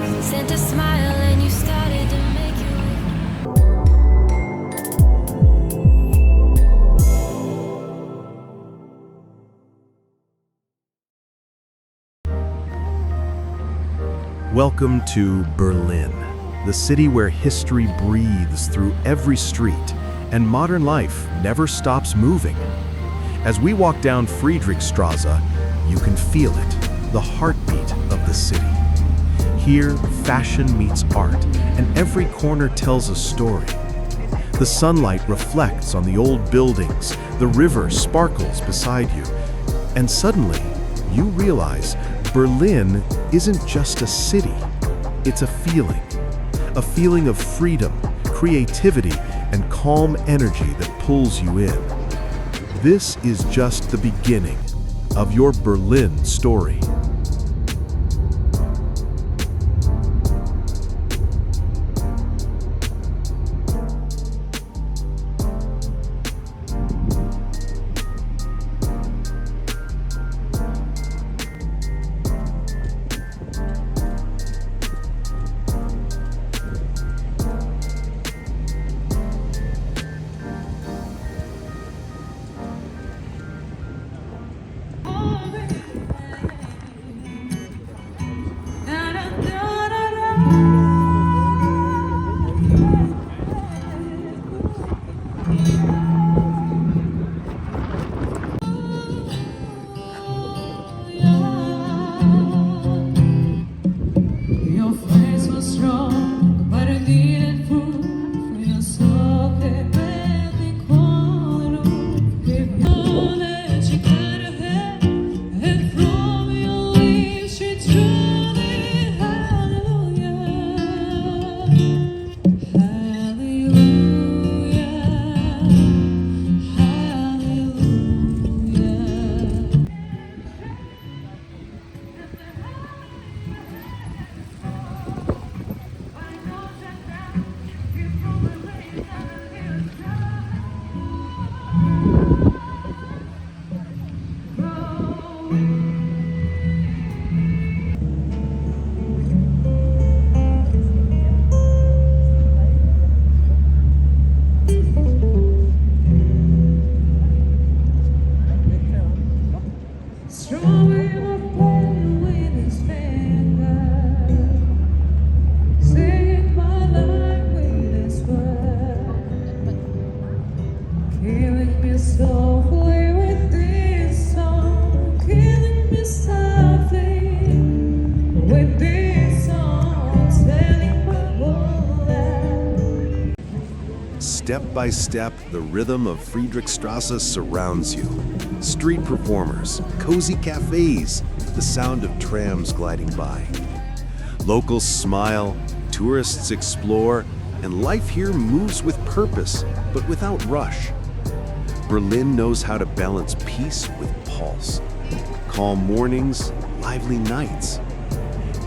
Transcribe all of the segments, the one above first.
Sent a smile and you started to make Welcome to Berlin, the city where history breathes through every street and modern life never stops moving. As we walk down Friedrichstrasse, you can feel it, the heartbeat of the city. Here, fashion meets art, and every corner tells a story. The sunlight reflects on the old buildings, the river sparkles beside you, and suddenly, you realize Berlin isn't just a city, it's a feeling of freedom, creativity, and calm energy that pulls you in. This is just the beginning of your Berlin story. Step by step, the rhythm of Friedrichstrasse surrounds you. Street performers, cozy cafes, the sound of trams gliding by. Locals smile, tourists explore, and life here moves with purpose, but without rush. Berlin knows how to balance peace with pulse. Calm mornings, lively nights.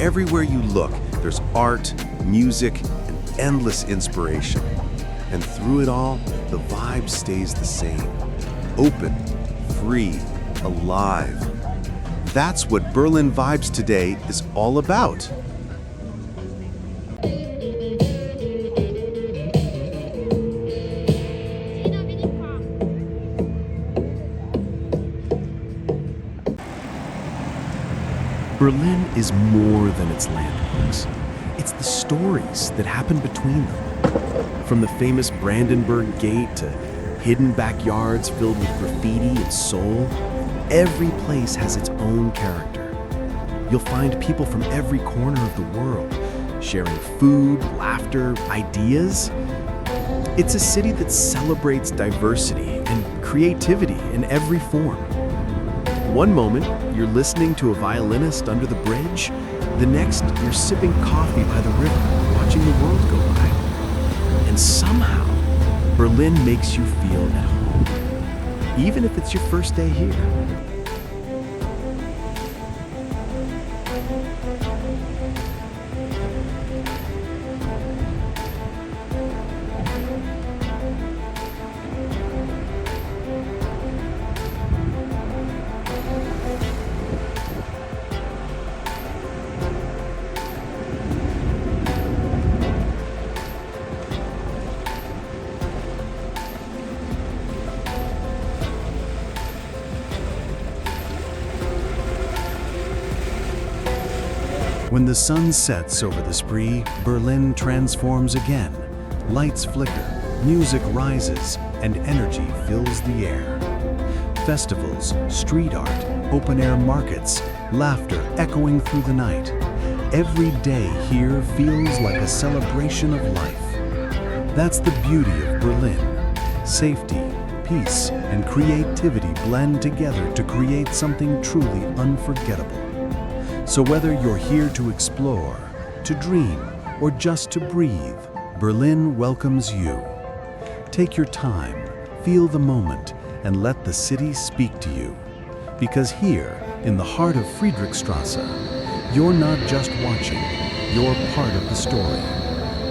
Everywhere you look, there's art, music, and endless inspiration. And through it all, the vibe stays the same. Open, free, alive. That's what BerlinVibesToday is all about. Berlin is more than its landmarks. It's the stories that happen between them. From the famous Brandenburg Gate to hidden backyards filled with graffiti and soul, every place has its own character. You'll find people from every corner of the world, sharing food, laughter, ideas. It's a city that celebrates diversity and creativity in every form. One moment, you're listening to a violinist under the bridge. The next, you're sipping coffee by the river, watching the world go by. And somehow, Berlin makes you feel at home, even if it's your first day here. When the sun sets over the Spree, Berlin transforms again. Lights flicker, music rises, and energy fills the air. Festivals, street art, open-air markets, laughter echoing through the night. Every day here feels like a celebration of life. That's the beauty of Berlin. Safety, peace, and creativity blend together to create something truly unforgettable. So whether you're here to explore, to dream, or just to breathe, Berlin welcomes you. Take your time, feel the moment, and let the city speak to you. Because here, in the heart of Friedrichstrasse, you're not just watching, you're part of the story.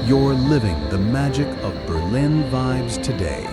You're living the magic of Berlin vibes today.